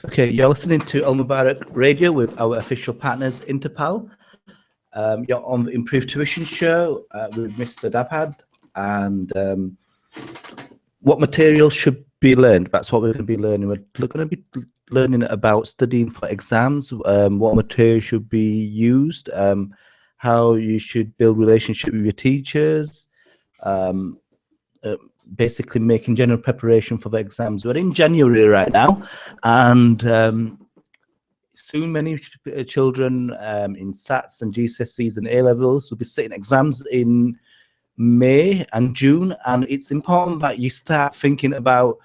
Okay, you're listening to Al Mubarak Radio with our official partners, Interpal. You're on the Improved Tuition Show with Mr. Dabhad. And what material should be learned? That's what we're going to be learning. We're going to be learning about studying for exams, what material should be used, how you should build relationship with your teachers, um, uh, basically making general preparation for the exams. We're in January right now, and soon many children in SATs and GCSEs and A levels will be sitting exams in May and June, and it's important that you start thinking about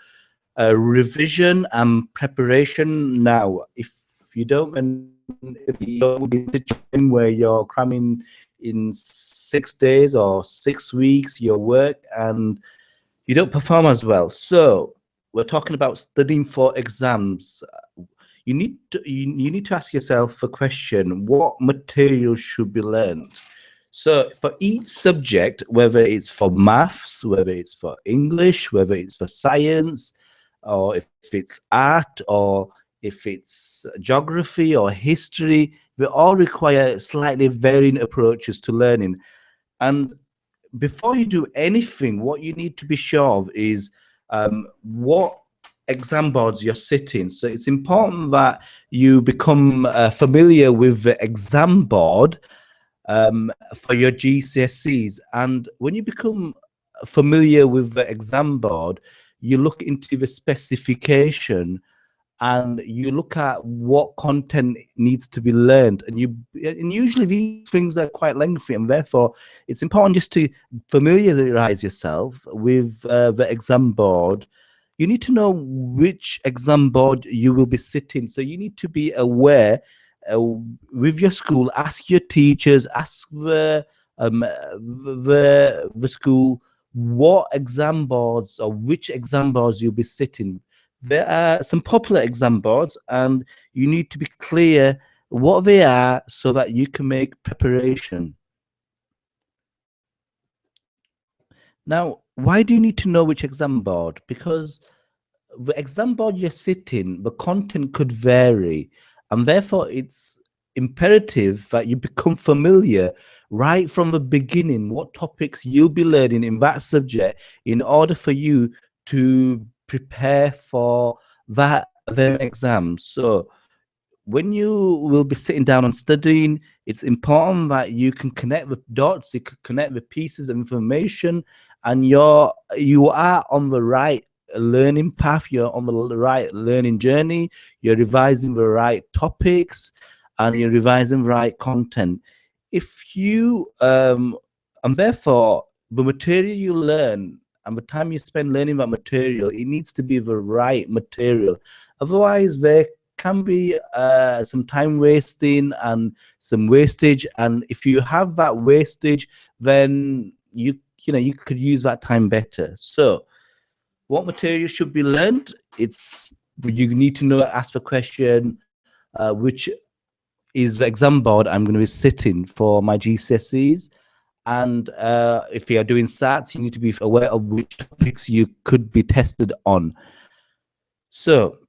revision and preparation now. If you don't, then you'll be in a situation where you're cramming in 6 days or 6 weeks your work and you don't perform as well. So we're talking about studying for exams. You need to ask yourself a question: what material should be learned? So for each subject, whether it's for maths, whether it's for English, whether it's for science, or if it's art, or if it's geography or history, we all require slightly varying approaches to learning. And before you do anything, what you need to be sure of is what exam boards you're sitting. So it's important that you become familiar with the exam board for your GCSEs. And when you become familiar with the exam board, you look into the specification and you look at what content needs to be learned, and usually these things are quite lengthy, and therefore it's important just to familiarize yourself with the exam board. You need to know which exam board you will be sitting, so you need to be aware with your school. Ask your teachers, ask the school what exam boards or which exam boards you'll be sitting. There are some popular exam boards, and you need to be clear what they are so that you can make preparation. Now, why do you need to know which exam board? Because the exam board you're sitting, the content could vary, and therefore it's imperative that you become familiar right from the beginning what topics you'll be learning in that subject in order for you to prepare for that them exams. So when you will be sitting down and studying, it's important that you can connect the dots, you can connect the pieces of information, and you are on the right learning path, you're on the right learning journey, you're revising the right topics, and you're revising the right content. If you and therefore the material you learn and the time you spend learning that material, it needs to be the right material. Otherwise, there can be some time wasting and some wastage. And if you have that wastage, then you could use that time better. So, what material should be learned? It's You need to know, ask the question, which is the exam board I'm going to be sitting for my GCSEs. And if you are doing SATs, you need to be aware of which topics you could be tested on. So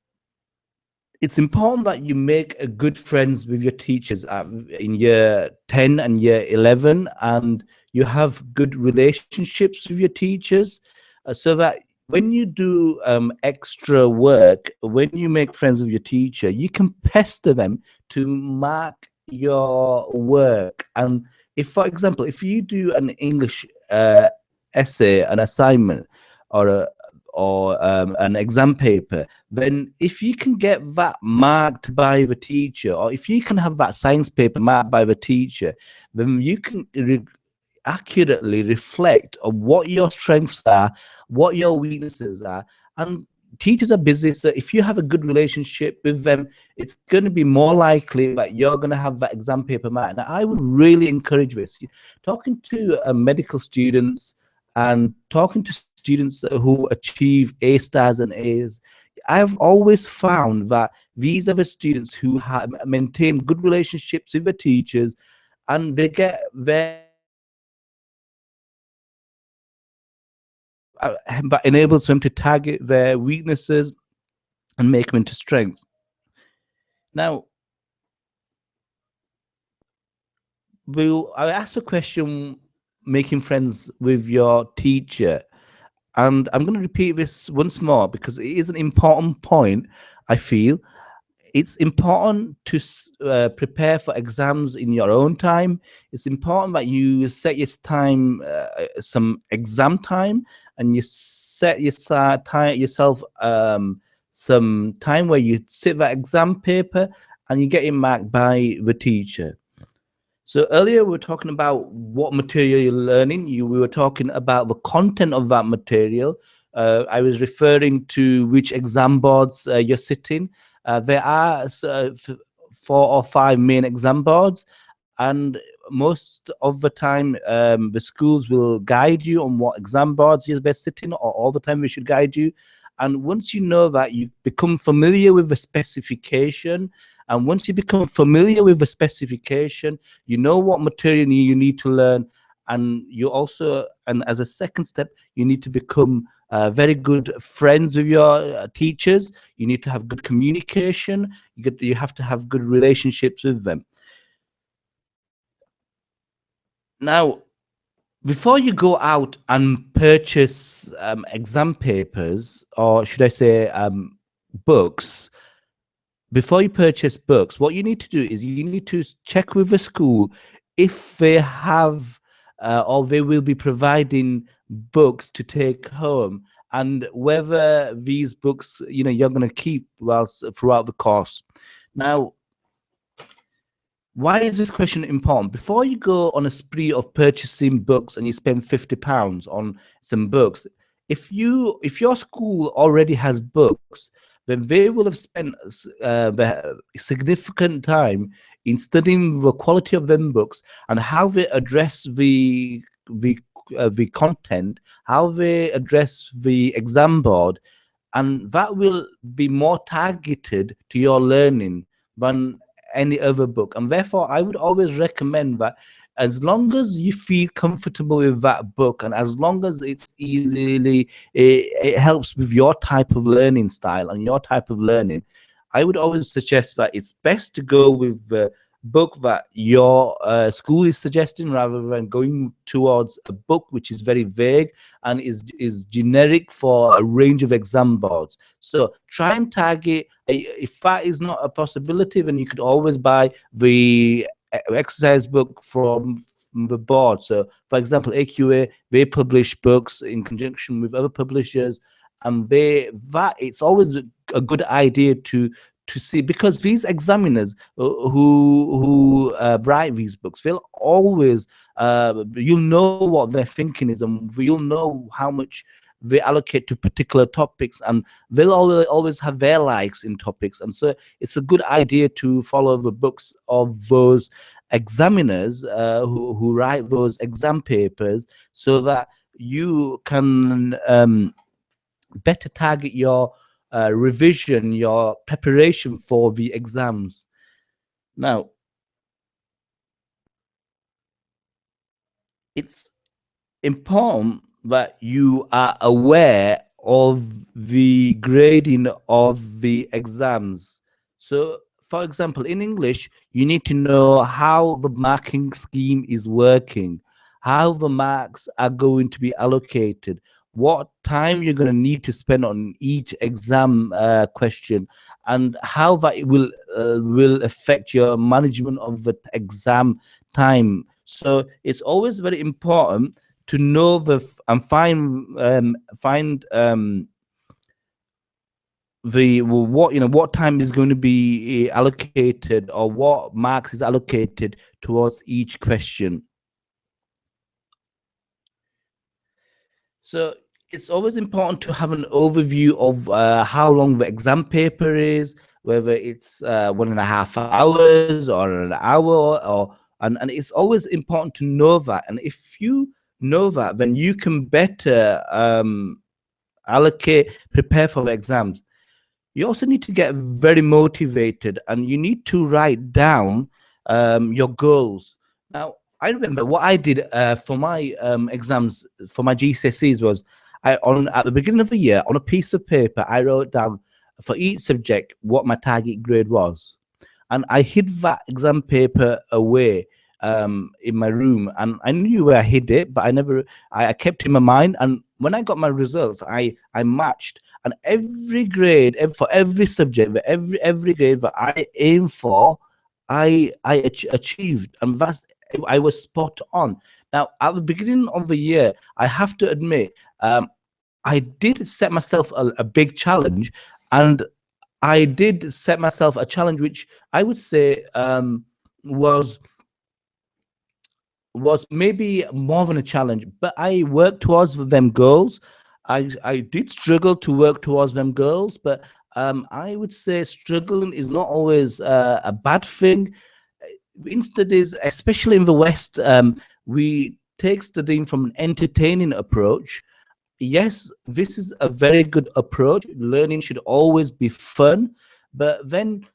it's important that you make a good friends with your teachers in year 10 and year 11, and you have good relationships with your teachers, so that when you do extra work, when you make friends with your teacher, you can pester them to mark your work. And if, for example, if you do an English essay, an assignment, or an exam paper, then if you can get that marked by the teacher, or if you can have that science paper marked by the teacher, then you can accurately reflect on what your strengths are, what your weaknesses are. And teachers are busy, so if you have a good relationship with them, it's going to be more likely that you're going to have that exam paper marked. Now, I would really encourage this. Talking to medical students and talking to students who achieve A stars and A's, I've always found that these are the students who maintain good relationships with the teachers, and they get their that enables them to target their weaknesses and make them into strengths. Now, I asked a question, making friends with your teacher, and I'm going to repeat this once more because it is an important point. I feel it's important to prepare for exams in your own time. It's important that you set your time, some exam time, and you set yourself some time where you sit that exam paper and you get it marked by the teacher. So earlier we were talking about what material you're learning. We were talking about the content of that material. I was referring to which exam boards you're sitting. There are 4 or 5 main exam boards, and most of the time, the schools will guide you on what exam boards you're best sitting, or all the time we should guide you. And once you know that, you become familiar with the specification. And once you become familiar with the specification, you know what material you need to learn. And you also, and as a second step, you need to become very good friends with your teachers. You need to have good communication. You have to have good relationships with them. Now, before you go out and purchase exam papers, or should I say books, before you purchase books, what you need to do is you need to check with the school if they have or they will be providing books to take home, and whether these books you're going to keep whilst throughout the course. Now, why is this question important? Before you go on a spree of purchasing books and you spend £50 on some books, if your school already has books, then they will have spent the significant time in studying the quality of them books and how they address the content, how they address the exam board, and that will be more targeted to your learning than any other book. And therefore, I would always recommend that as long as you feel comfortable with that book, and as long as it helps with your type of learning style and your type of learning, I would always suggest that it's best to go with the book that your school is suggesting, rather than going towards a book which is very vague and is generic for a range of exam boards. So try and target. If that is not a possibility, then you could always buy the exercise book from the board. So, for example, AQA, they publish books in conjunction with other publishers, and it's always a good idea to see, because these examiners who write these books, they'll always you'll know what their thinking is, and you'll know how much they allocate to particular topics, and they'll always have their likes in topics. And so it's a good idea to follow the books of those examiners who write those exam papers, so that you can better target your revision, your preparation for the exams. Now, it's important that you are aware of the grading of the exams. So, for example, in English, you need to know how the marking scheme is working, how the marks are going to be allocated, what time you're going to need to spend on each exam question, and how that will affect your management of the exam time. So it's always very important to know and find the what time is going to be allocated, or what marks is allocated towards each question. So it's always important to have an overview of how long the exam paper is, whether it's 1.5 hours or an hour, and it's always important to know that. And if you know that, then you can better prepare for the exams. You also need to get very motivated, and you need to write down your goals. Now, I remember what I did for my exams, for my GCSEs, was at the beginning of the year, on a piece of paper, I wrote down for each subject what my target grade was. and I hid that exam paper away in my room, and I knew where I hid it, but I kept it in my mind. And when I got my results, I matched, and every grade, for every subject, for every grade that I aimed for, I achieved, and I was spot on. Now, at the beginning of the year, I have to admit, I did set myself a big challenge, and I did set myself a challenge which I would say was maybe more than a challenge, but I worked towards them goals. I did struggle to work towards them goals, but I would say struggling is not always a bad thing. In studies, especially in the West, we take studying from an entertaining approach. Yes, this is a very good approach. Learning should always be fun, but then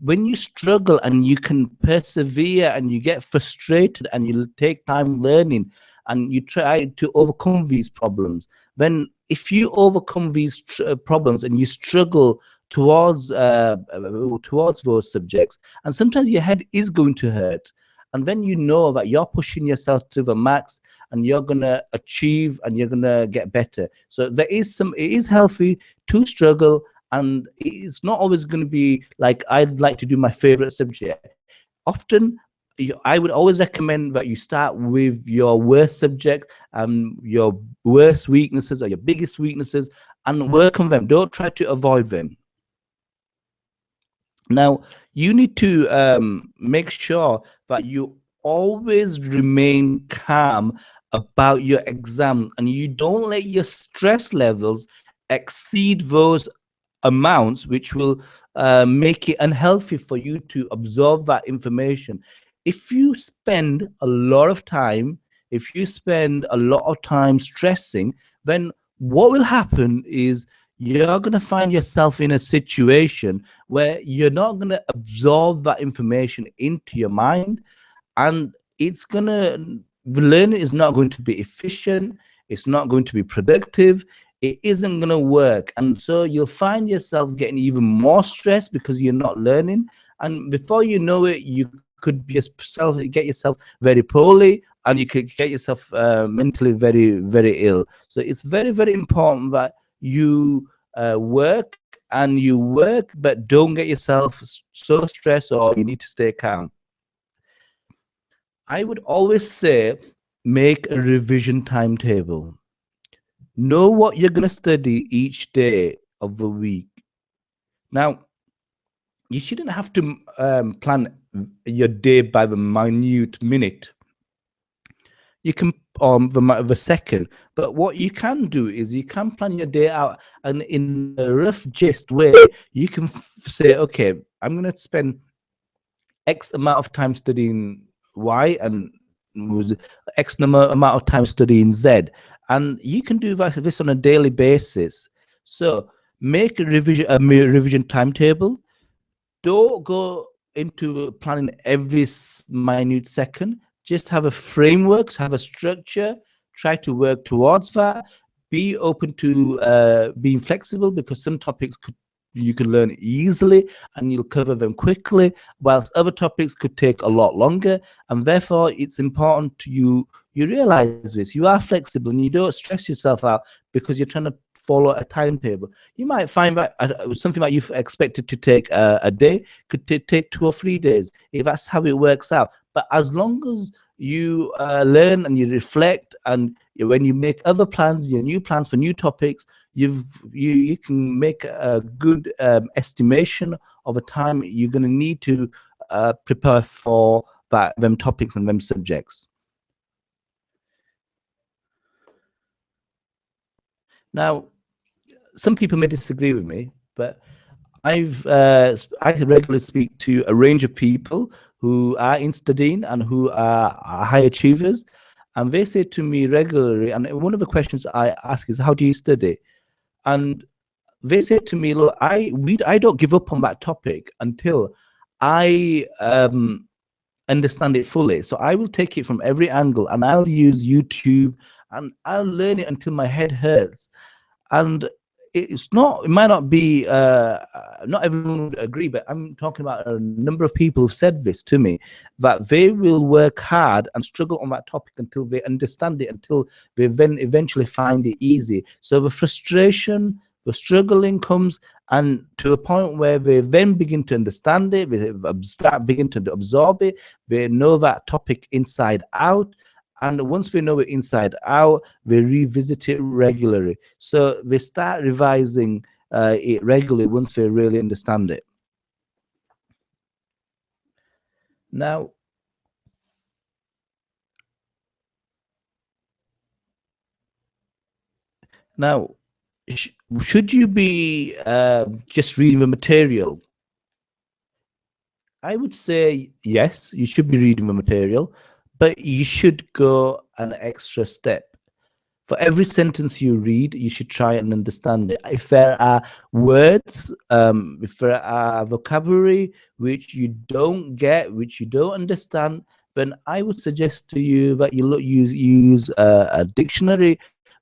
when you struggle and you can persevere and you get frustrated and you take time learning and you try to overcome these problems, then if you overcome these problems and you struggle towards those subjects, and sometimes your head is going to hurt, and then you know that you're pushing yourself to the max and you're going to achieve and you're going to get better. So it is healthy to struggle, and it's not always going to be like I'd like to do my favorite subject. Often I would always recommend that you start with your worst subject, your worst weaknesses or your biggest weaknesses, and work on them. Don't try to avoid them. Now, you need to make sure that you always remain calm about your exam and you don't let your stress levels exceed those amounts, which will make it unhealthy for you to absorb that information. If you spend a lot of time, if you spend a lot of time stressing, then what will happen is you're going to find yourself in a situation where you're not going to absorb that information into your mind, and the learning is not going to be efficient, it's not going to be productive, it isn't going to work. And so you'll find yourself getting even more stressed because you're not learning, and before you know it, you could get yourself very poorly, and you could get yourself mentally very, very ill. So it's very, very important that you work and you work, but don't get yourself so stressed, or you need to stay calm. I would always say make a revision timetable. Know what you're going to study each day of the week. Now, you shouldn't have to plan your day by the minute minute. You can the second, but what you can do is you can plan your day out, and in a rough gist way, you can say, okay, I'm going to spend X amount of time studying Y and X amount of time studying Z. And you can do this on a daily basis. So make a revision timetable. Don't go into planning every minute second. Just have a framework, have a structure, try to work towards that. Be open to being flexible, because some topics you can learn easily and you'll cover them quickly, whilst other topics could take a lot longer. And therefore, it's important to you realize this. You are flexible and you don't stress yourself out because you're trying to follow a timetable. You might find that something that you've expected to take a day could take 2 or 3 days, if that's how it works out. But as long as you learn and you reflect, and when you make other plans, your new plans for new topics, you can make a good estimation of a time you're going to need to prepare for them topics and them subjects. Now, some people may disagree with me, but I regularly speak to a range of people who are in studying and who are high achievers, and they say to me regularly, and one of the questions I ask is, "How do you study?" And they say to me, "Look, I don't give up on that topic until I understand it fully. So I will take it from every angle, and I'll use YouTube, and I'll learn it until my head hurts." And it's not, it might not be, not everyone would agree, but I'm talking about a number of people who've said this to me, that they will work hard and struggle on that topic until they understand it, until they then eventually find it easy. So the frustration, the struggling comes, and to a point where they then begin to understand it, they begin to absorb it, they know that topic inside out. And once we know it inside out, we revisit it regularly. So we start revising it regularly once we really understand it. Now, now, should you be just reading the material? I would say yes, you should be reading the material, but you should go an extra step. For every sentence you read, you should try and understand it. If there are words, if there are vocabulary which you don't get, which you don't understand, then I would suggest to you that you use a dictionary,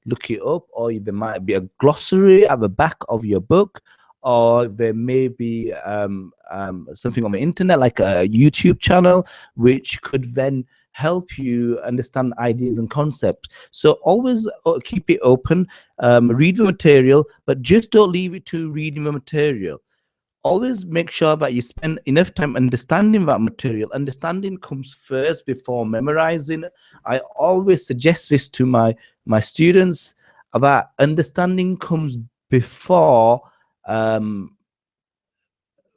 look it up, or there might be a glossary at the back of your book, or there may be something on the internet like a YouTube channel, which could then help you understand ideas and concepts. So always keep it open, read the material, but just don't leave it to reading the material. Always make sure that you spend enough time understanding that material. Understanding comes first before memorizing. I always suggest this to my students, that understanding comes before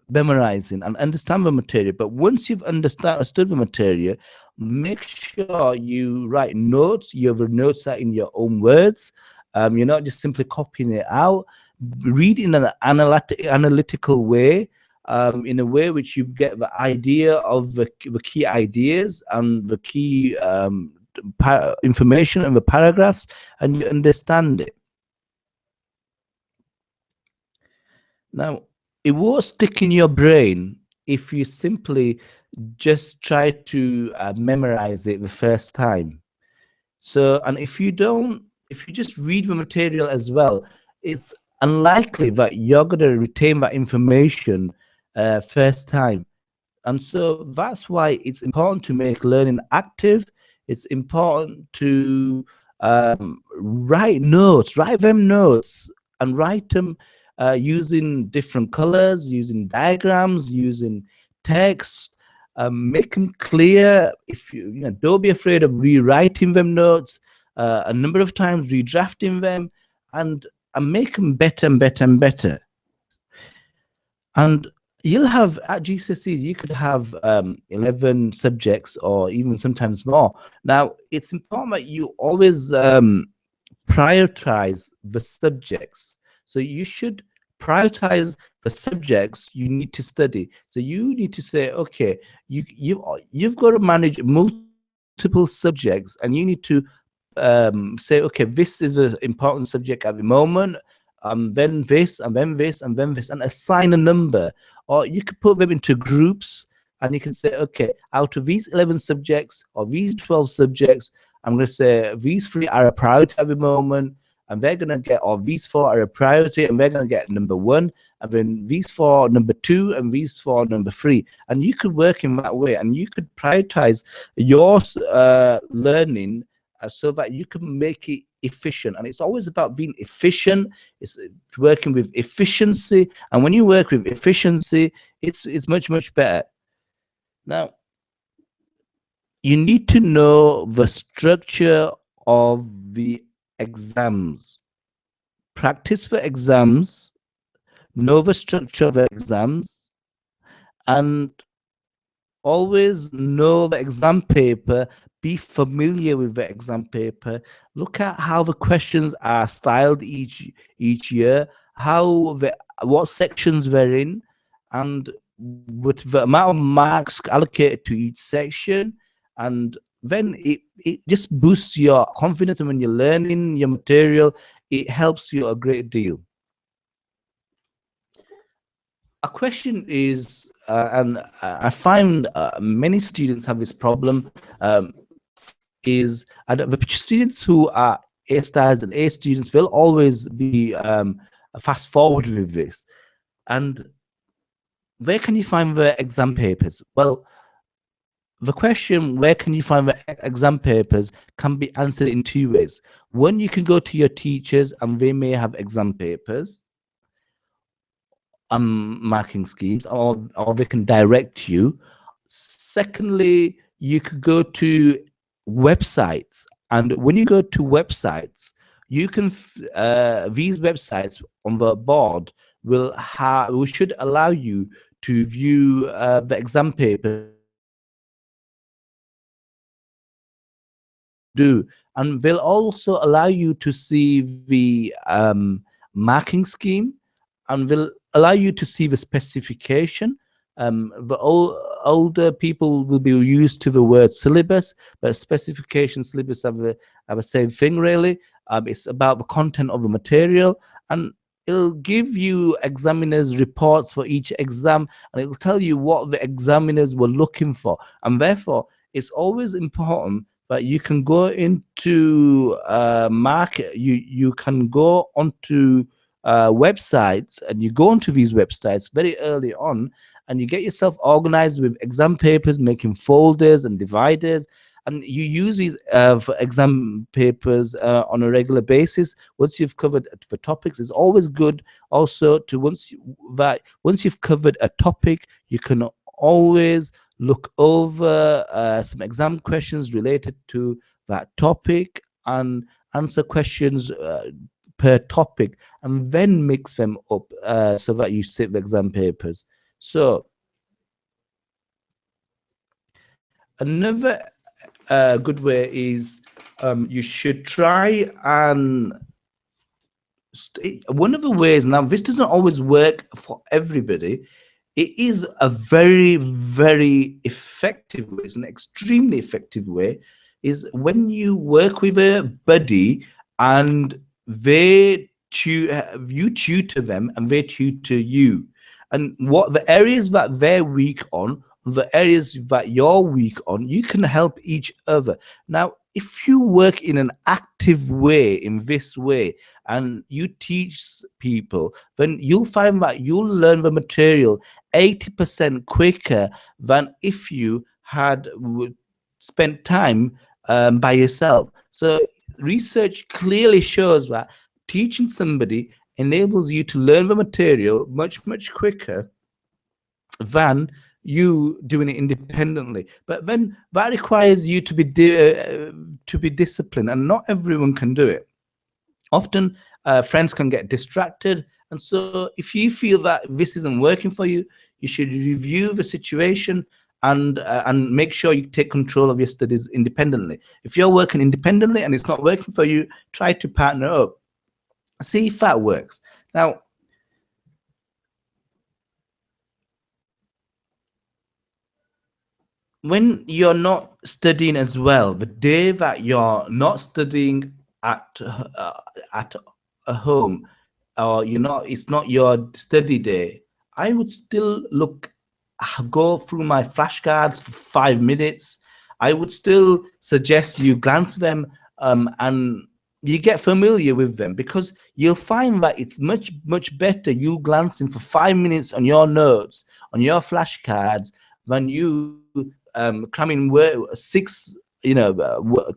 memorizing, and understand the material. But once you've understood the material, make sure you write notes. You have notes that in your own words. You're not just simply copying it out. Read in an analytical way, in a way which you get the idea of the key ideas and the key information in the paragraphs, and you understand it. Now, it won't stick in your brain if you simply just try to memorize it the first time. So, and if you don't, if you just read the material as well, it's unlikely that you're going to retain that information first time. And so that's why it's important to make learning active. It's important to write notes, write them notes, and write them using different colors, using diagrams, using text. Make them clear. If you know, don't be afraid of rewriting them notes a number of times, redrafting them, and make them better and better and better. And you'll have at GCSEs, you could have 11 subjects or even sometimes more. Now, it's important that you always prioritize the subjects. So you should prioritize the subjects you need to study. So you need to say, okay, you've got to manage multiple subjects, and you need to say, okay, this is the important subject at the moment, then this, and then this, and then this, and assign a number. Or you could put them into groups, and you can say, okay, out of these 11 subjects or these 12 subjects, I'm going to say these 3 are a priority at the moment, and they're going to get, or these 4 are a priority, and they're going to get number 1, and then these 4 number 2, and these 4 number 3. And you could work in that way, and you could prioritize your learning so that you can make it efficient. And it's always about being efficient. It's working with efficiency, and when you work with efficiency, it's much better. Now, you need to know the structure of the exams. Practice for exams, know the structure of exams, and always know the exam paper. Be familiar with the exam paper. Look at how the questions are styled each year, what sections they're in, and with the amount of marks allocated to each section. And then it just boosts your confidence, and when you're learning your material, it helps you a great deal. A question is, and I find many students have this problem, is the students who are A stars and A students will always be fast forward with this. And where can you find the exam papers? Well, the question, where can you find the exam papers, can be answered in two ways. One, you can go to your teachers and they may have exam papers, marking schemes, or they can direct you. Secondly, you could go to websites, and when you go to websites, you can these websites on the board will should allow you to view the exam papers do, and they'll also allow you to see the marking scheme, and will allow you to see the specification. The older people will be used to the word syllabus, but specification, syllabus have the same thing really. It's about the content of the material, and it'll give you examiners reports for each exam, and it'll tell you what the examiners were looking for, and therefore it's always important that you can go into market. You can go onto websites, and you go onto these websites very early on, and you get yourself organized with exam papers, making folders and dividers, and you use these for exam papers on a regular basis. Once you've covered the topics, it's always good also to once you've covered a topic, you can always look over some exam questions related to that topic and answer questions per topic, and then mix them up so that you sit the exam papers. So another good way is you should try and one of the ways, now this doesn't always work for everybody, it is a very, very effective way, it's an extremely effective way, is when you work with a buddy and you tutor them and they tutor you, and what the areas that they're weak on, the areas that you're weak on, you can help each other. Now if you work in an active way, in this way, and you teach people, then you'll find that you'll learn the material 80% quicker than if you had spent time by yourself. So research clearly shows that teaching somebody enables you to learn the material much, much quicker than you doing it independently. But then that requires you to be disciplined, and not everyone can do it. Often friends can get distracted, and so if you feel that this isn't working for you, you should review the situation and make sure you take control of your studies independently. If you're working independently and it's not working for you, try to partner up, see if that works. Now when you're not studying as well, the day that you're not studying at a home, or it's not your study day, I would still go through my flashcards for 5 minutes. I would still suggest you glance them, and you get familiar with them, because you'll find that it's much, much better you glancing for 5 minutes on your notes, on your flashcards, than you cramming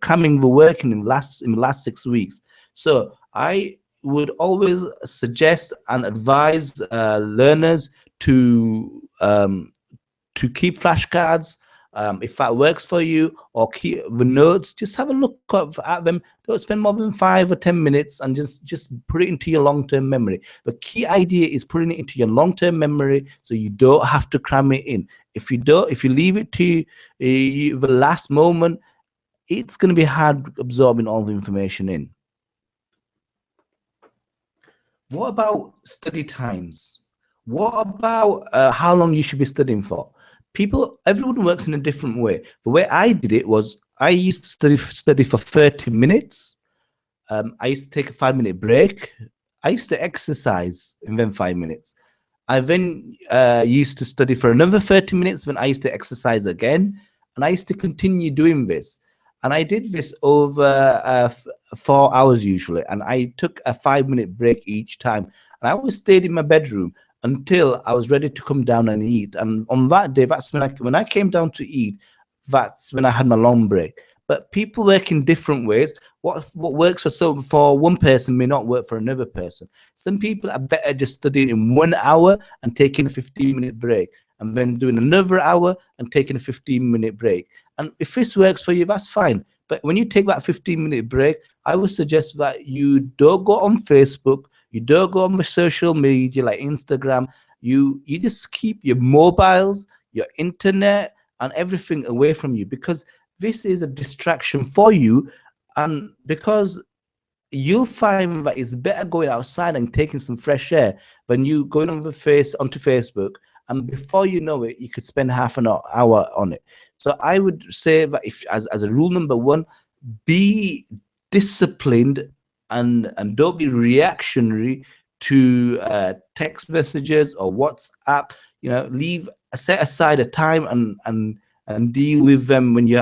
cramming the work in the last 6 weeks. So I would always suggest and advise learners to keep flashcards, if that works for you, or keep the notes. Just have a look at them. Don't spend more than 5 or 10 minutes, and just put it into your long-term memory. The key idea is putting it into your long-term memory, so you don't have to cram it in. If you leave it to the last moment, it's going to be hard absorbing all the information in. What about study times? What about how long you should be studying for? Everyone works in a different way. The way I did it was I used to study for 30 minutes. I used to take a 5-minute break. I used to exercise in then 5 minutes. I then used to study for another 30 minutes when I used to exercise again. And I used to continue doing this. And I did this over 4 hours usually, and I took a 5 minute break each time. And I always stayed in my bedroom until I was ready to come down and eat. And on that day, that's when I came down to eat. That's when I had my long break. But people work in different ways. What works for one person may not work for another person. Some people are better just studying in 1 hour and taking a 15-minute break, and then doing another hour and taking a 15-minute break. And if this works for you, that's fine. But when you take that 15-minute break, I would suggest that you don't go on Facebook, you don't go on the social media like Instagram. You just keep your mobiles, your internet, and everything away from you, because this is a distraction for you. And because you'll find that it's better going outside and taking some fresh air than you going onto Facebook, and before you know it, you could spend half an hour on it. So I would say that, if as a rule number one, be disciplined, and don't be reactionary to text messages or WhatsApp. Leave set aside a time, and deal with them when you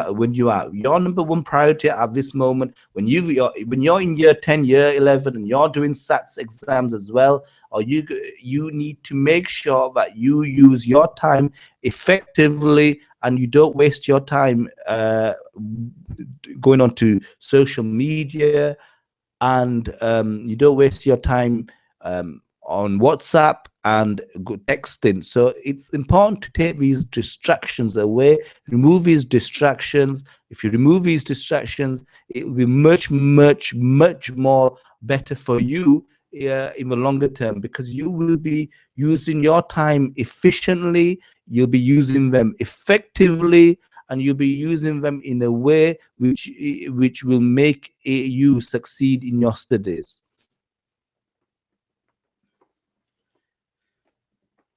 are your number one priority at this moment. When you're in year 10, year 11, and you're doing SATs exams as well, or you need to make sure that you use your time effectively, and you don't waste your time going on to social media, and you don't waste your time on WhatsApp and texting. So it's important to take these distractions away, remove these distractions. If you remove these distractions, it will be much, much, much more better for you in the longer term, because you will be using your time efficiently, you'll be using them effectively, and you'll be using them in a way which will make you succeed in your studies.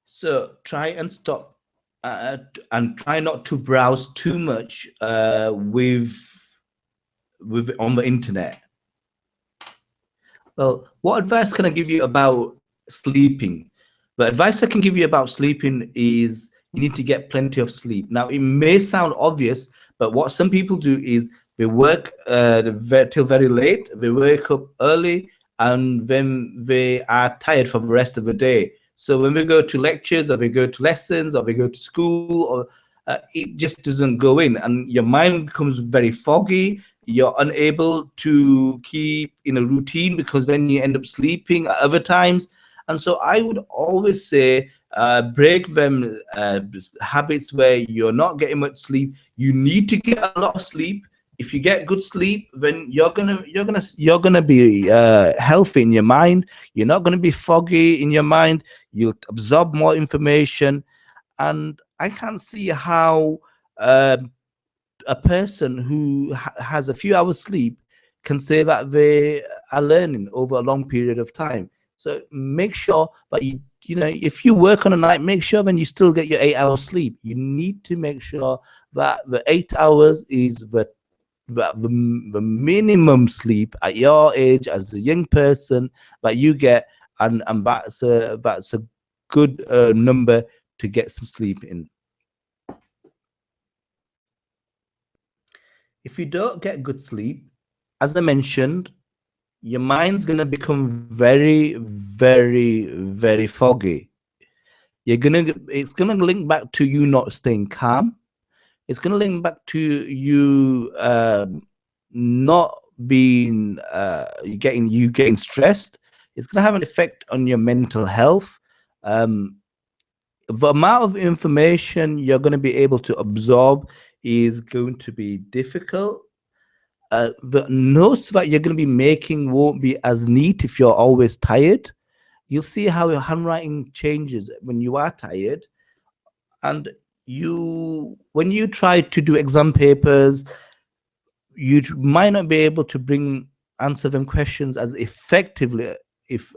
So try and stop, and try not to browse too much with on the internet. Well, what advice can I give you about sleeping? The advice I can give you about sleeping is you need to get plenty of sleep. Now, it may sound obvious, but what some people do is they work till very late, they wake up early, and then they are tired for the rest of the day. So when we go to lectures, or we go to lessons, or we go to school, or it just doesn't go in, and your mind becomes very foggy. You're unable to keep in a routine, because then you end up sleeping at other times. And so I would always say, break them habits where you're not getting much sleep. You need to get a lot of sleep. If you get good sleep, then you're gonna be healthy in your mind. You're not gonna be foggy in your mind. You'll absorb more information, and I can't see how a person who has a few hours sleep can say that they are learning over a long period of time. So make sure that if you work on a night, make sure then you still get your 8 hours sleep. You need to make sure that the 8 hours is the minimum sleep at your age as a young person that you get, and that's a good number to get some sleep in. If you don't get good sleep, as I mentioned, your mind's going to become very, very, very foggy. It's going to link back to you not staying calm. It's going to link back to you not being getting stressed. It's going to have an effect on your mental health. The amount of information you're going to be able to absorb is going to be difficult. The notes that you're going to be making won't be as neat if you're always tired. You'll see how your handwriting changes when you are tired. And when you try to do exam papers, you might not be able to answer them questions as effectively if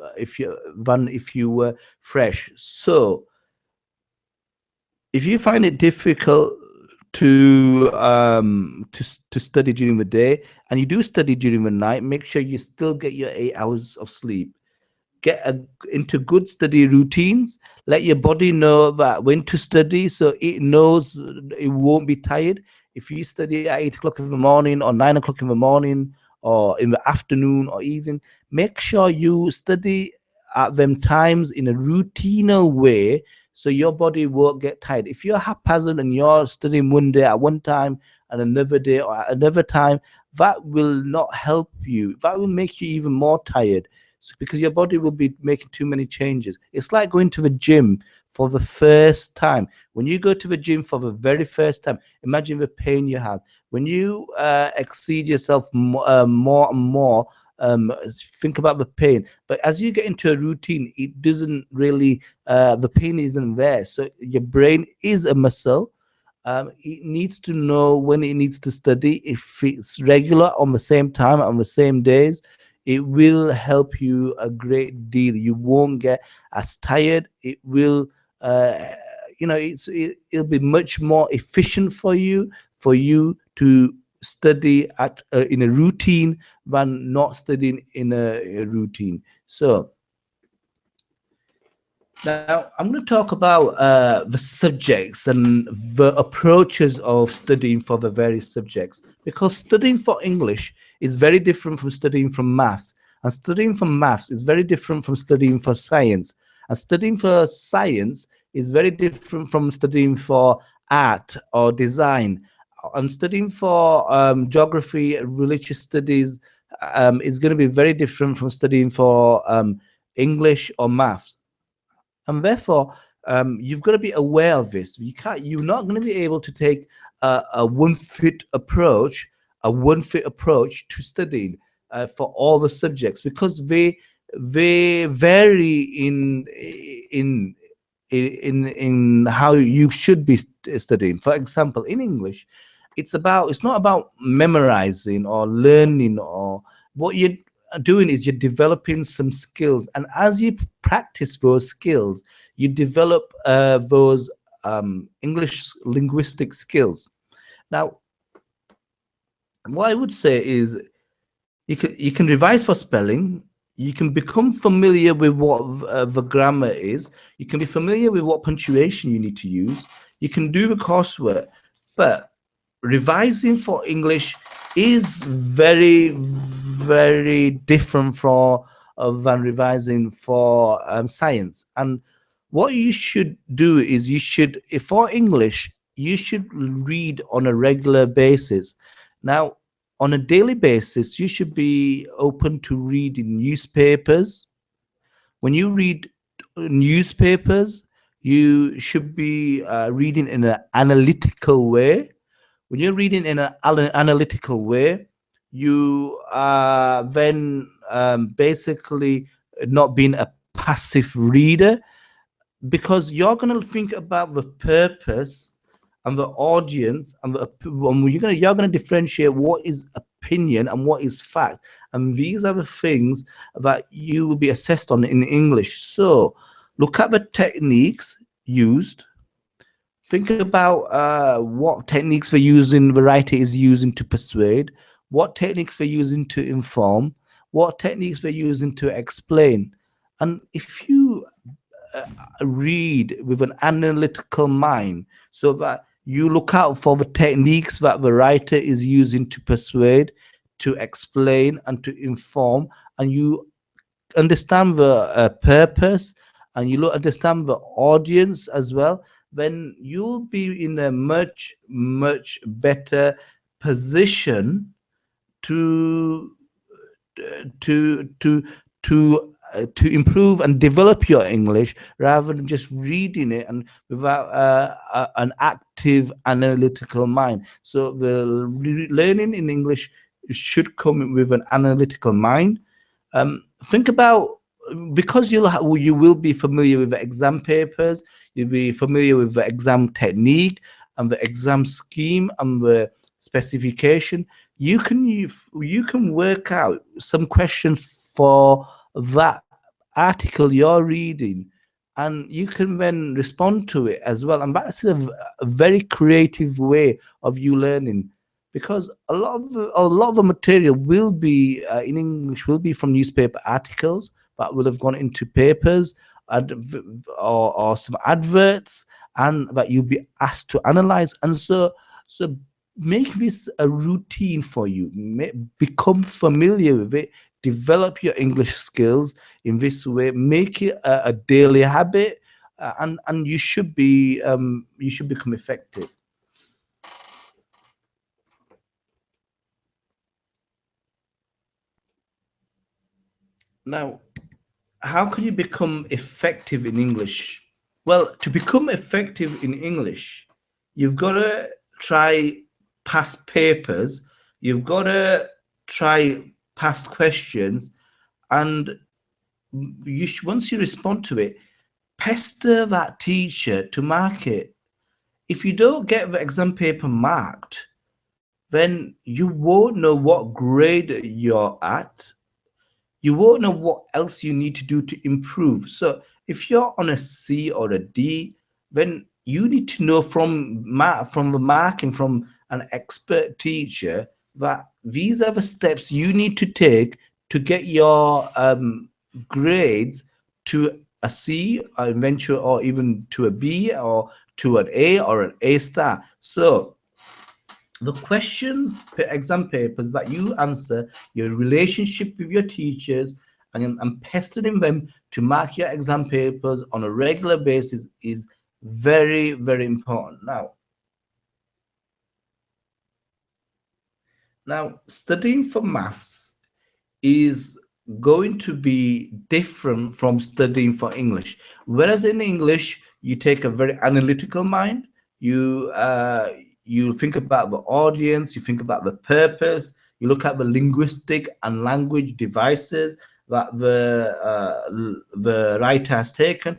you were fresh. So if you find it difficult to study during the day, and you do study during the night, make sure you still get your 8 hours of sleep. Into good study routines. Let your body know that when to study, so it knows it won't be tired. if you study at 8 o'clock in the morning or 9 o'clock in the morning or in the afternoon or evening, make sure you study at them times in a routinal way so your body won't get tired. If you're haphazard and you're studying one day at one time and another day or at another time, that will not help you. That will make you even more tired. So, because your body will be making too many changes. It's like going to the gym for the first time. When you go to the gym for the very first time, imagine the pain you have. When you exceed yourself more and more, think about the pain. But as you get into a routine, it doesn't really, the pain isn't there. So your brain is a muscle. It needs to know when it needs to study. If it's regular on the same time, on the same days, it will help you a great deal. You won't get as tired. It will, uh, it'll be much more efficient for you to study at in a routine than not studying in a routine. So now, I'm going to talk about the subjects and the approaches of studying for the various subjects, because studying for English is very different from studying from maths, and studying from maths is very different from studying for science, and studying for science is very different from studying for art or design, and studying for geography, religious studies is going to be very different from studying for English or maths. And therefore you've got to be aware of this. You're not going to be able to take a one fit approach to studying for all the subjects, because they vary in in how you should be studying. For example, in English, it's not about memorizing or learning. Or what you're doing is you're developing some skills, and as you practice those skills, you develop those English linguistic skills. Now, what I would say is you can revise for spelling. You can become familiar with what the grammar is. You can be familiar with what punctuation you need to use. You can do the coursework, but revising for English is very different than revising for science. And what you should do is if for English, you should read on a regular basis. Now, on a daily basis, you should be open to reading newspapers. When you read newspapers, you should be reading in an analytical way. When you're reading in an analytical way, you are then basically not being a passive reader, because you're going to think about the purpose and the audience, and you're going to differentiate what is opinion and what is fact, and these are the things that you will be assessed on in English. So look at the techniques used. Think about what techniques the writer is using to persuade, what techniques they're using to inform, what techniques they're using to explain. And if you read with an analytical mind, so that you look out for the techniques that the writer is using to persuade, to explain, and to inform, and you understand the purpose, and understand the audience as well, then you'll be in a much better position to to to to improve and develop your English, rather than just reading it and without an active analytical mind. So the learning in English should come with an analytical mind. Think about, because you will be familiar with the exam papers, you'll be familiar with the exam technique and the exam scheme and the specification. You can work out some questions for that article you're reading, and you can then respond to it as well. And that's a very creative way of you learning, because a lot of the material will be in English will be from newspaper articles that will have gone into papers, or some adverts, and that you'll be asked to analyze. And so make this a routine for you. Become familiar with it. Develop your English skills in this way. Make it a daily habit, and you should become effective. Now, how can you become effective in English? Well, to become effective in English, you've got to try past papers, you've got to try past questions, and once you respond to it, pester that teacher to mark it. If you don't get the exam paper marked, then you won't know what grade you're at, you won't know what else you need to do to improve. So if you're on a C or a D, then you need to know from the marking from an expert teacher that these are the steps you need to take to get your grades to a C, or eventually, or even to a B, or to an A or an A star. So the questions, exam papers that you answer, your relationship with your teachers, and pestering them to mark your exam papers on a regular basis is very, very important. Now, studying for maths is going to be different from studying for English. Whereas in English, you take a very analytical mind. You think about the audience, you think about the purpose, you look at the linguistic and language devices that the writer has taken.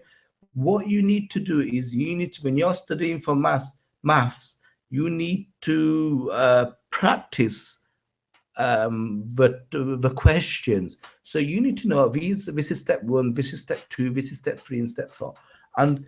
What you need to do is you need to, when you're studying for maths, you need to practice the questions. So you need to know these. This is step one. This is step two. This is step three and step four. And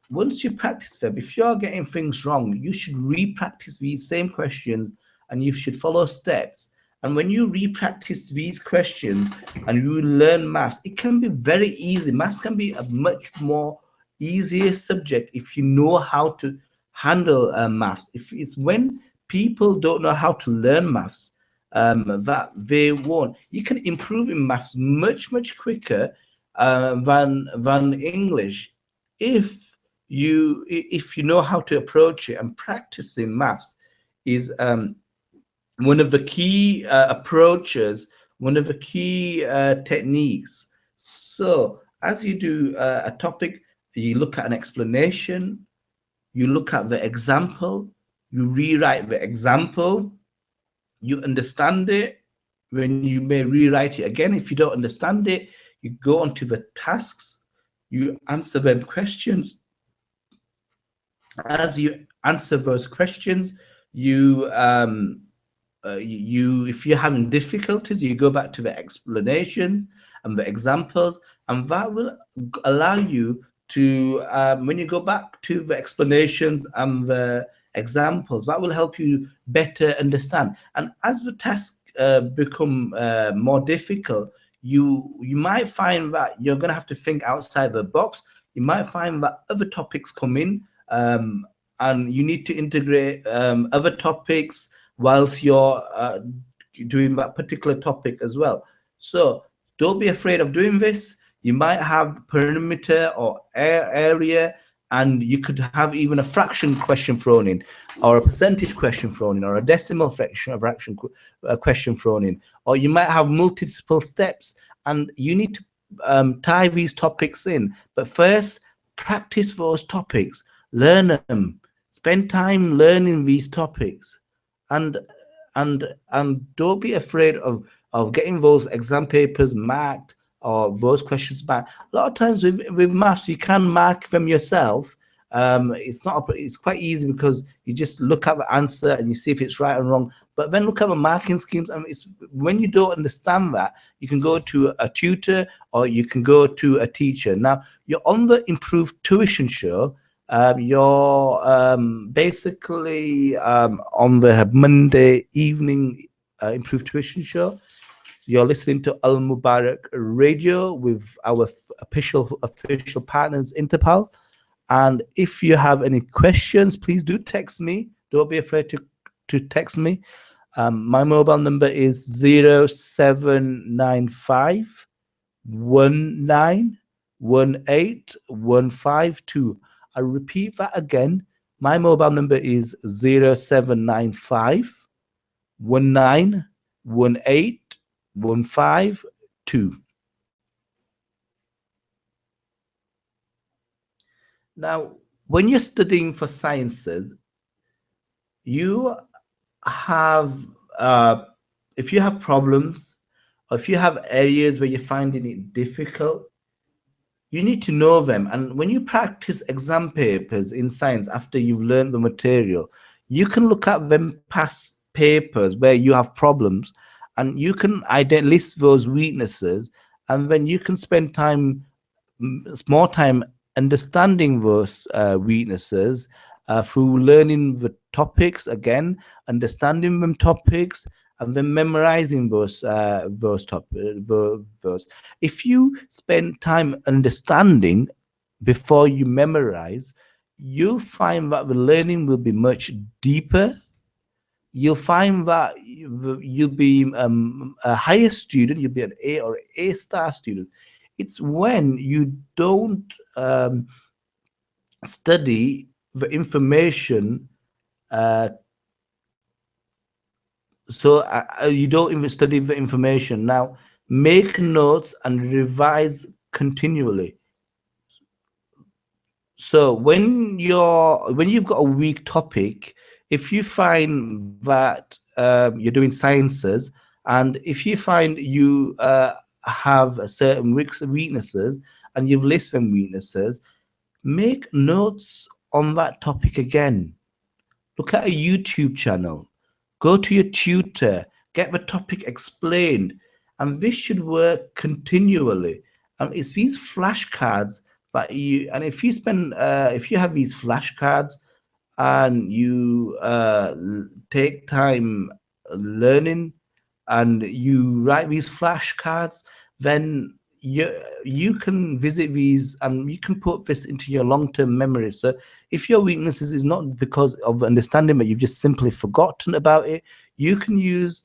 once you practice them, if you're getting things wrong, you should re-practice these same questions, and you should follow steps. And when you re-practice these questions and you learn maths, it can be very easy. Maths can be a much more easier subject if you know how to handle maths. If it's when people don't know how to learn maths, that they won't. You can improve in maths much quicker than English if you know how to approach it. And practicing maths is one of the key approaches, one of the key techniques. So as you do a topic, you look at an explanation, you look at the example, you rewrite the example, you understand it. When you may rewrite it again, if you don't understand it, you go on to the tasks, you answer them questions. As you answer those questions, if you're having difficulties, you go back to the explanations and the examples, and that will allow you to, when you go back to the explanations and the examples, that will help you better understand. And as the tasks become more difficult, you might find that you're going to have to think outside the box. You might find that other topics come in, and you need to integrate other topics whilst you're doing that particular topic as well. So don't be afraid of doing this. You might have perimeter or area, and you could have even a fraction question thrown in, or a percentage question thrown in, or a decimal fraction question thrown in, or you might have multiple steps, and you need to tie these topics in. But first, practice those topics, learn them, spend time learning these topics, and don't be afraid of getting those exam papers marked or those questions back. A lot of times with maths, you can mark them yourself. It's quite easy because you just look at the answer and you see if it's right and wrong. But then look at the marking schemes, and it's when you don't understand that, you can go to a tutor or you can go to a teacher. Now you're on the Improved Tuition Show. You're basically on the Monday evening Improved Tuition Show. You're listening to Al Mubarak Radio with our official partners, Interpal. And if you have any questions, please do text me. Don't be afraid to to text me. My mobile number is 0795 19 18152. I repeat that again. My mobile number is 0795 19 18152. Now, when you're studying for sciences, you have, uh, if you have problems, or if you have areas where you're finding it difficult, you need to know them. And when you practice exam papers in science after you've learned the material, you can look at them past papers where you have problems, and you can list those weaknesses, and then you can spend more time understanding those weaknesses through learning the topics again, understanding them topics, and then memorizing those. If you spend time understanding before you memorize, you'll find that the learning will be much deeper. You'll find that you'll be a higher student, you'll be an A or A star student. It's when you don't study the information, uh, you don't even study the information. Now, make notes and revise continually. So when you've got a weak topic, if you find that you're doing sciences, and if you find you have certain weaknesses, and you've listed them weaknesses, make notes on that topic again. Look at a YouTube channel, go to your tutor, get the topic explained, and this should work continually. And it's these flashcards that if you have these flashcards and you take time learning and you write these flashcards, then you can visit these and you can put this into your long-term memory. So if your weaknesses is not because of understanding, but you've just simply forgotten about it, you can use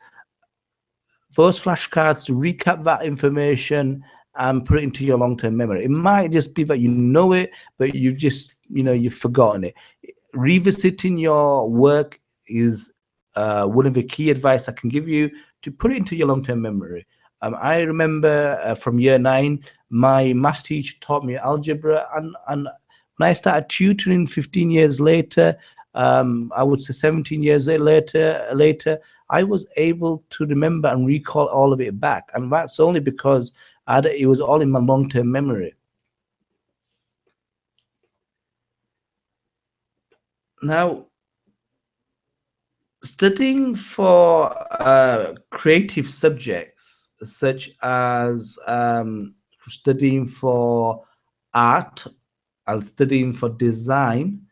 those flashcards to recap that information and put it into your long-term memory. It might just be that you know it, but you've forgotten it. Revisiting your work is one of the key advice I can give you to put it into your long-term memory. I remember from year 9, my maths teacher taught me algebra, and when I started tutoring 15 years later, I would say 17 years later, I was able to remember and recall all of it back, and that's only because it was all in my long-term memory. Now, studying for creative subjects such as studying for art and studying for design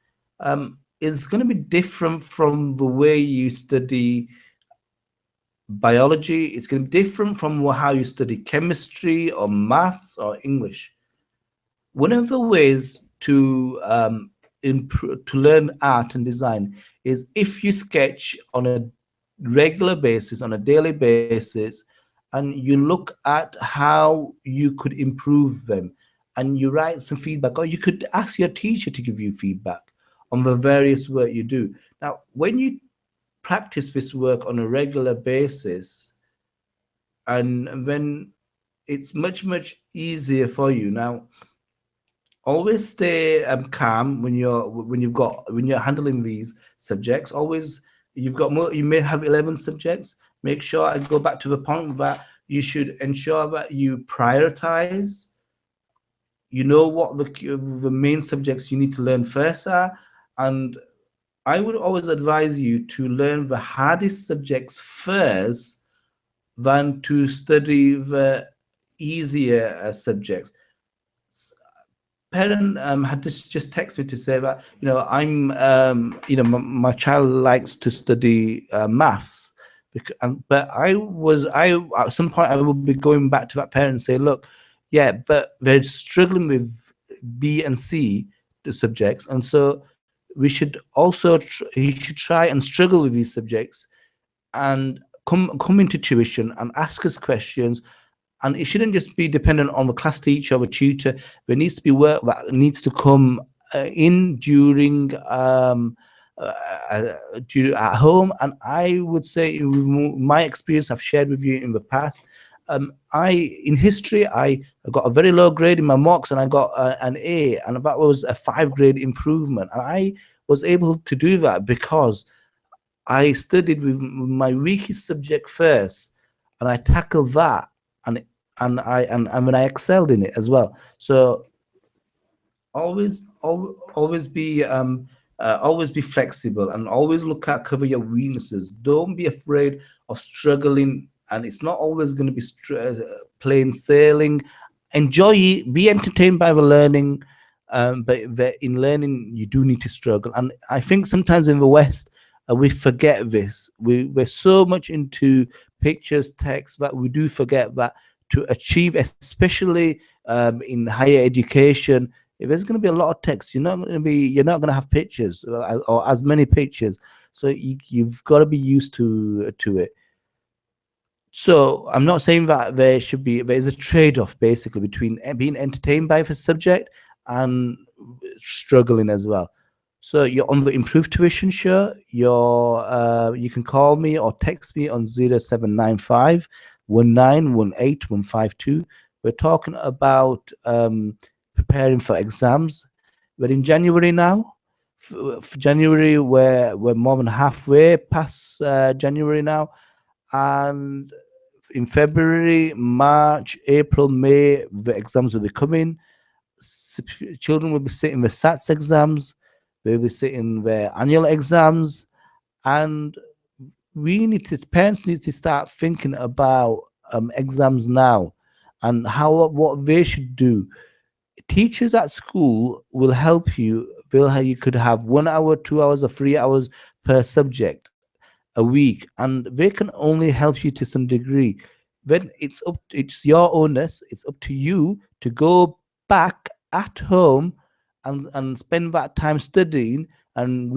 is going to be different from the way you study biology. It's going to be different from how you study chemistry or maths or English. One of the ways to improve, to learn art and design is if you sketch on a regular basis, on a daily basis, and you look at how you could improve them, and you write some feedback, or you could ask your teacher to give you feedback on the various work you do. Now, when you practice this work on a regular basis, and then it's much easier for you. Now, always stay calm when you're handling these subjects. Always, you may have 11 subjects. Make sure, I go back to the point that you should ensure that you prioritize. You know what the main subjects you need to learn first are, and I would always advise you to learn the hardest subjects first than to study the easier subjects. Parent had to just text me to say that my child likes to study maths, but I at some point I will be going back to that parent and say, look, yeah, but they're struggling with B and C, the subjects, and so he should try and struggle with these subjects and come into tuition and ask us questions. And it shouldn't just be dependent on the class teacher or the tutor. There needs to be work that needs to come in during uh, at home. And I would say, with my experience I've shared with you in the past, I in history I got a very low grade in my mocks, and I got an A, and that was a 5 grade improvement. And I was able to do that because I studied with my weakest subject first, and I tackled that, and and when I excelled in it as well. So always be flexible, and always look at cover your weaknesses. Don't be afraid of struggling, and it's not always going to be plain sailing. Enjoy it, be entertained by the learning, but in learning you do need to struggle. And I think sometimes in the West, we forget this. We're so much into pictures, text, that we do forget that to achieve, especially in higher education, if there's going to be a lot of text, you're not going to have pictures, or as many pictures. So you've got to be used to it. So I'm not saying that there's a trade-off basically between being entertained by the subject and struggling as well. So you're on the Improved Tuition Show. You can call me or text me on 0795 1918 We're talking about preparing for exams. We're in January now. For January, we're more than halfway past January now, and in February, March, April, May, the exams will be coming. Children will be sitting the SATs exams. They'll be sitting their annual exams, and parents need to start thinking about exams now, and what they should do. Teachers at school will help you. You could have 1 hour, 2 hours, or 3 hours per subject a week, and they can only help you to some degree. Then it's your onus. It's up to you to go back at home and spend that time studying, and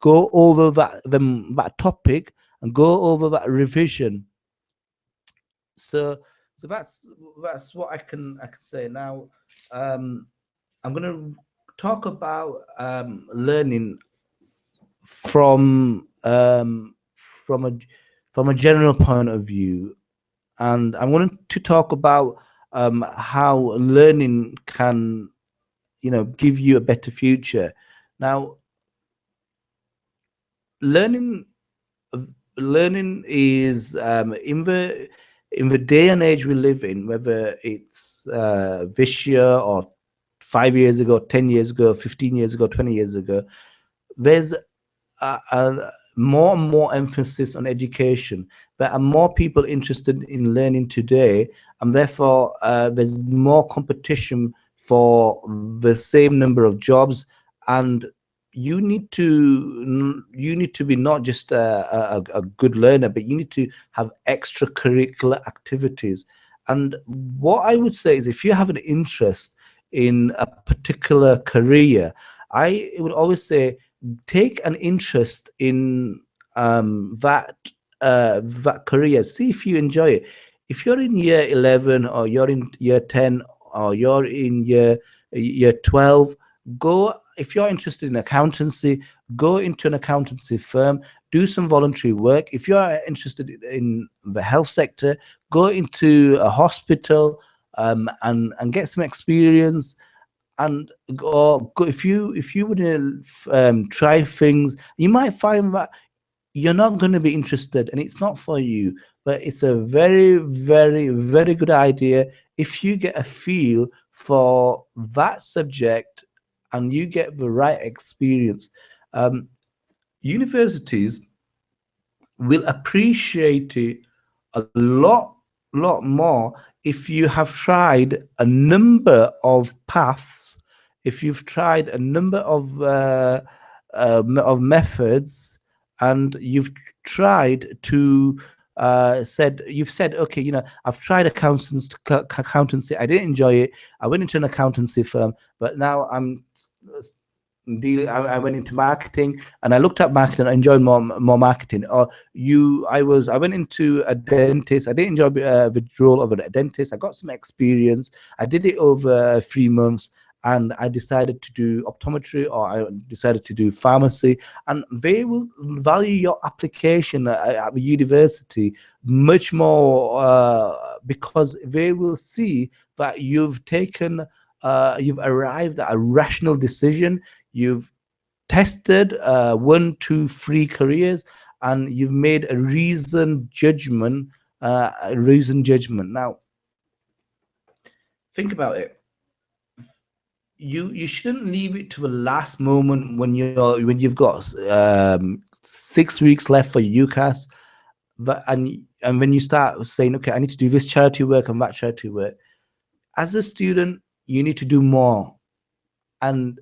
go over that topic, and go over that revision. So that's what I can say now. um I'm going to talk about learning from a general point of view, and I'm going to talk about how learning can, give you a better future. Now, learning learning is, in the day and age we live in, whether it's this year or 5 years ago, 10 years ago, 15 years ago, 20 years ago, there's more and more emphasis on education. There are more people interested in learning today, and therefore there's more competition for the same number of jobs. And you need to be not just a good learner, but you need to have extracurricular activities. And what I would say is, if you have an interest in a particular career, I would always say take an interest in that career. See if you enjoy it. If you're in year 11, or you're in year 10, or you're in year 12, go. If you're interested in accountancy, go into an accountancy firm, do some voluntary work. If you're interested in the health sector, go into a hospital, and get some experience. And if you would try things, you might find that you're not going to be interested, and it's not for you. But it's a very, very, very good idea if you get a feel for that subject and you get the right experience. um, Universities will appreciate it a lot more if you have tried a number of paths, if you've tried a number of methods, and tried to you've said, okay, I've tried accountancy, I didn't enjoy it, I went into an accountancy firm, but now I'm I went into marketing, and I looked at marketing. I enjoyed more marketing. Or I went into a dentist. I didn't enjoy the role of a dentist. I got some experience. I did it over 3 months, and I decided to do optometry, or I decided to do pharmacy. And they will value your application at the university much more, because they will see that you've arrived at a rational decision. You've tested 1, 2, 3 careers, and you've made a reasoned judgment. Now, think about it. You shouldn't leave it to the last moment when you've got 6 weeks left for your UCAS, and when you start saying, okay, I need to do this charity work and that charity work. As a student, you need to do more. And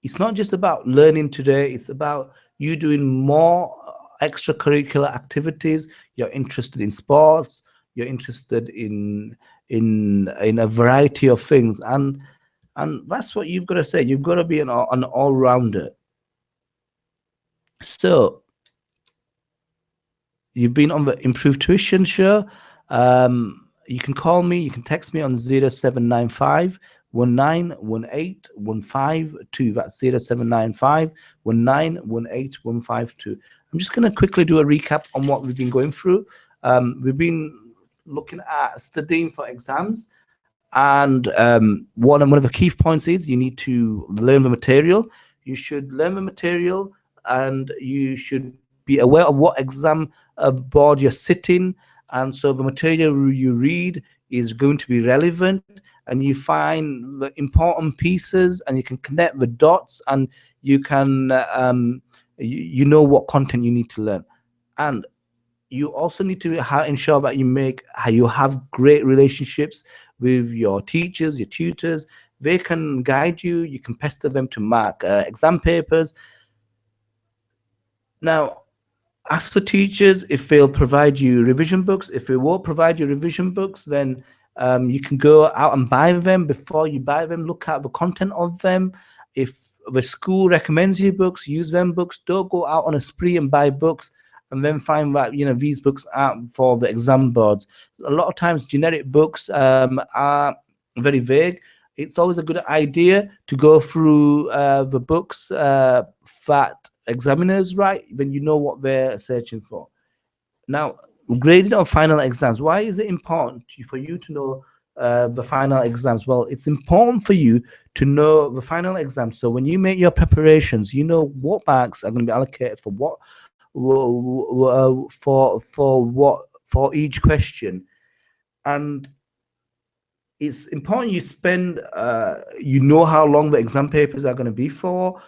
it's not just about learning today, it's about you doing more extracurricular activities. You're interested in sports, you're interested in a variety of things, and that's what you've got to say. You've got to be an all-rounder. So you've been on the Improved Tuition show. You can call me, you can text me on 0795 1918152. That's 0795 1918152. I'm just going to quickly do a recap on what we've been going through. We've been looking at studying for exams, and one of the key points is you need to learn the material. You should learn the material, and you should be aware of what exam board you're sitting, and so the material you read is going to be relevant, and you find the important pieces, and you can connect the dots, and you can you know what content you need to learn. And you also need to ensure that you have great relationships with your teachers, your tutors. They can guide you. You can pester them to mark exam papers. Now, ask for teachers if they'll provide you revision books. If they won't provide you revision books, then you can go out and buy them. Before you buy them, look at the content of them. If the school recommends you books, use them books. Don't go out on a spree and buy books and then find that these books aren't for the exam boards. A lot of times generic books are very vague. It's always a good idea to go through the books that examiners write, when you know what they're searching for. Now, grading of final exams. Why is it important for you to know the final exams? Well, it's important for you to know the final exams, so when you make your preparations, you know what marks are going to be allocated for what, for each question. And it's important you spend you know how long the exam papers are going to be for,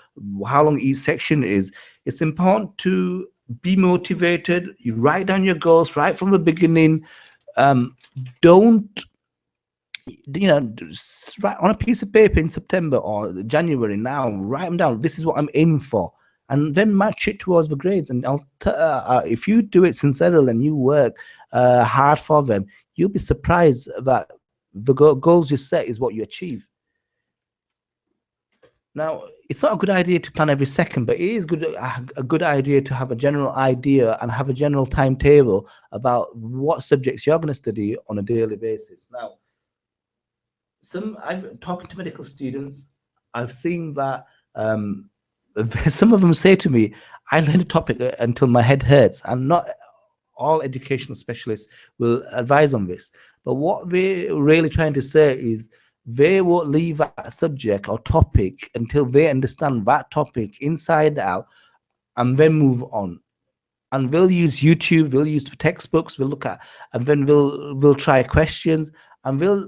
how long each section is. It's important to be motivated. You write down your goals right from the beginning. Don't write on a piece of paper in September or January. Now write them down. This is what I'm aiming for, and then match it towards the grades. And if you do it sincerely and you work hard for them, you'll be surprised that the goals you set is what you achieve. Now, it's not a good idea to plan every second, but it is a good idea to have a general idea and have a general timetable about what subjects you're going to study on a daily basis. Now, I've talking to medical students, I've seen that some of them say to me, I learned a topic until my head hurts, and not all educational specialists will advise on this. But what they're really trying to say is they won't leave that subject or topic until they understand that topic inside out, and then move on. And they'll use YouTube, they'll use textbooks, we'll look at, and then we'll try questions, and they'll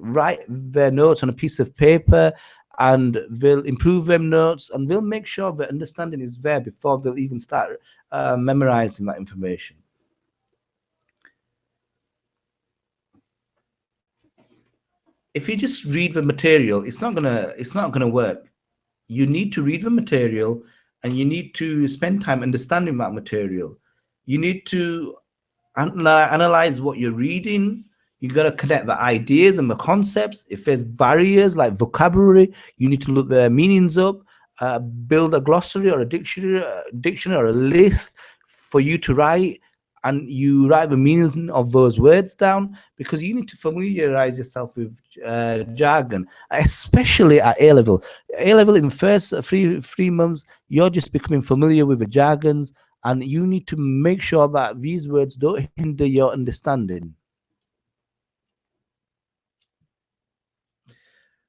write their notes on a piece of paper, and they'll improve them notes, and they'll make sure the understanding is there before they'll even start memorizing that information. If you just read the material, it's not gonna work. You need to read the material, and you need to spend time understanding that material. You need to analyze what you're reading. You got to connect the ideas and the concepts. If there's barriers like vocabulary, you need to look their meanings up, build a glossary or a dictionary or a list for you to write, and you write the meanings of those words down, because you need to familiarize yourself with jargon, especially at A level. A level, in first three months, you're just becoming familiar with the jargons, and you need to make sure that these words don't hinder your understanding.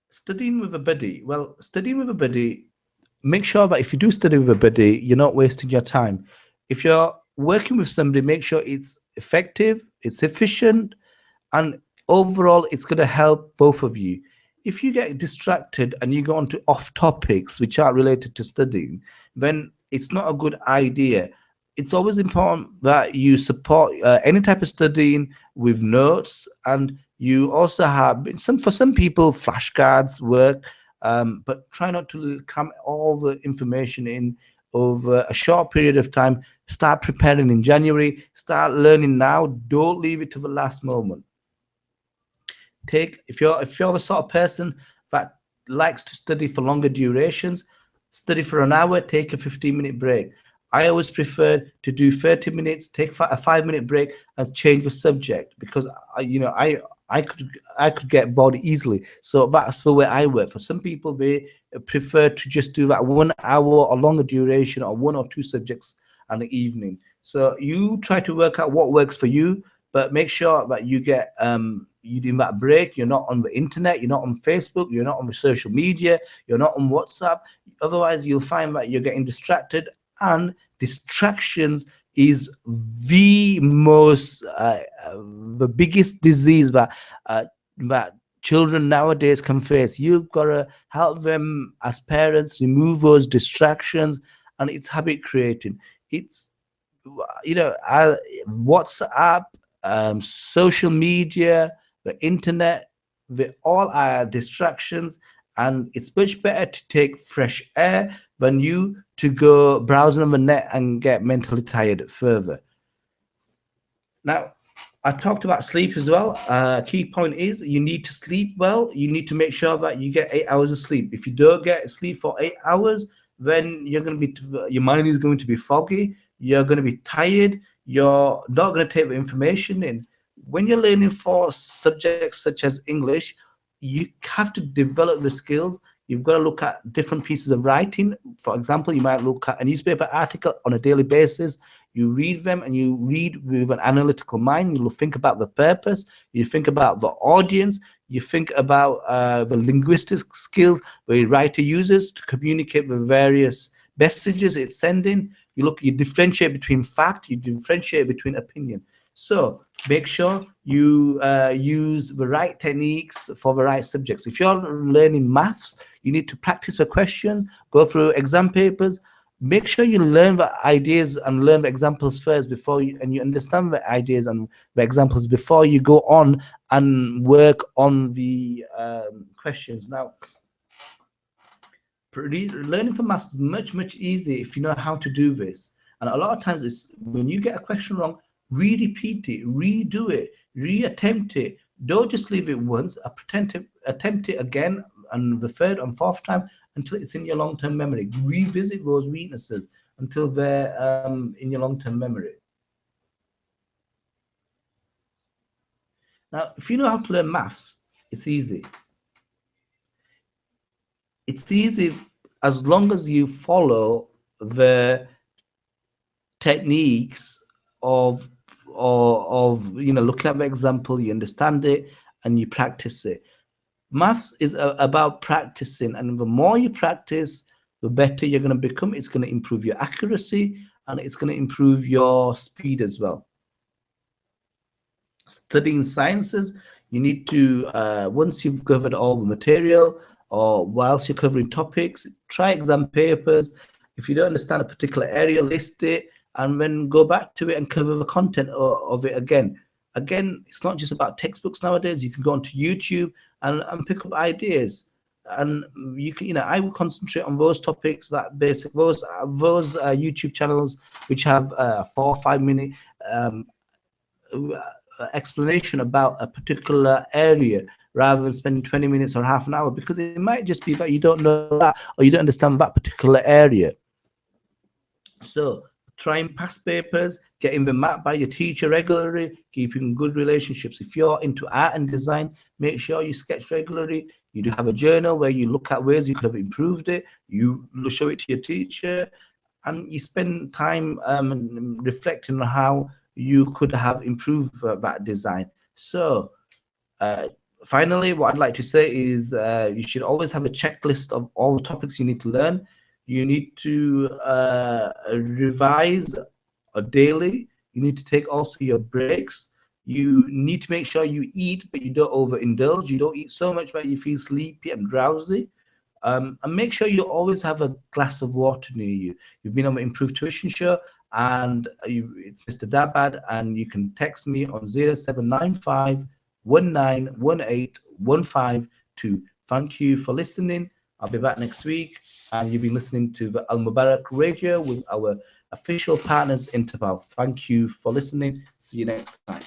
Studying with a buddy. Well, studying with a buddy, make sure that if you do study with a buddy, you're not wasting your time. If you're working with somebody, make sure it's effective, it's efficient, and overall it's going to help both of you. If you get distracted and you go on to off topics which are related to studying, then it's not a good idea. It's always important that you support any type of studying with notes, and you also have some, for some people, flashcards work, but try not to cram all the information in over a short period of time. Start preparing in January, start learning now, don't leave it to the last moment. Take, if you're the sort of person that likes to study for longer durations, study for an hour, take a 15-minute break. I always prefer to do 30 minutes, take a 5-minute break, and change the subject, because I could get bored easily. So that's the way I work. For some people, they prefer to just do that 1 hour or longer duration, or one or two subjects in the evening. So you try to work out what works for you, but make sure that you get you do that break. You're not on the internet, you're not on Facebook, you're not on the social media, you're not on WhatsApp. Otherwise, you'll find that you're getting distracted, and distractions is the most the biggest disease that children nowadays can face. You've got to help them as parents remove those distractions, and it's habit creating. It's, WhatsApp, social media, the internet, they all are distractions, and it's much better to take fresh air than you to go browsing on the net and get mentally tired further. Now, I talked about sleep as well. Key point is you need to sleep well. You need to make sure that you get 8 hours of sleep. If you don't get sleep for 8 hours, then your mind is going to be foggy. You're going to be tired. You're not going to take the information in. When you're learning for subjects such as English, you have to develop the skills. You've got to look at different pieces of writing. For example, you might look at a newspaper article on a daily basis. You read them, and you read with an analytical mind. You think about the purpose. You think about the audience. You think about the linguistic skills the writer uses to communicate the various messages it's sending. You differentiate between fact. You differentiate between opinion. So make sure you use the right techniques for the right subjects. If you're learning maths, you need to practice the questions, go through exam papers. Make sure you learn the ideas and learn the examples first and you understand the ideas and the examples before you go on and work on the questions. Now, learning for maths is much easier if you know how to do this. And a lot of times, it's when you get a question wrong, repeat it, redo it, reattempt it. Don't just leave it once. Attempt it again, and the third and fourth time, until it's in your long-term memory. Revisit those weaknesses until they're in your long-term memory. Now, if you know how to learn maths, it's easy. It's easy as long as you follow the techniques of looking at the example, you understand it, and you practice it. Maths is about practicing, and the more you practice, the better you're going to become. It's going to improve your accuracy, and it's going to improve your speed as well. Studying sciences, you need to, once you've covered all the material, or whilst you're covering topics, try exam papers. If you don't understand a particular area, list it, and then go back to it and cover the content of it again. Again, it's not just about textbooks nowadays. You can go onto YouTube and pick up ideas, and you can, I will concentrate on those topics, that basic, those YouTube channels which have 4 or 5 minute explanation about a particular area rather than spending 20 minutes or half an hour, because it might just be that you don't know that or you don't understand that particular area. So trying past papers, getting them marked by your teacher regularly, keeping good relationships. If you're into art and design, make sure you sketch regularly. You do have a journal where you look at ways you could have improved it. You show it to your teacher, and you spend time reflecting on how you could have improved that design. So uh, finally, what I'd like to say is you should always have a checklist of all the topics you need to learn. You need to revise daily. You need to take also your breaks. You need to make sure you eat, but you don't overindulge. You don't eat so much that you feel sleepy and drowsy. And make sure you always have a glass of water near you. You've been on the Improved Tuition Show, and it's Mr. Dabad, and you can text me on 0795 1918152. Thank you for listening. I'll be back next week, and you've been listening to the Al Mubarak Radio with our official partners, Interval. Thank you for listening. See you next time.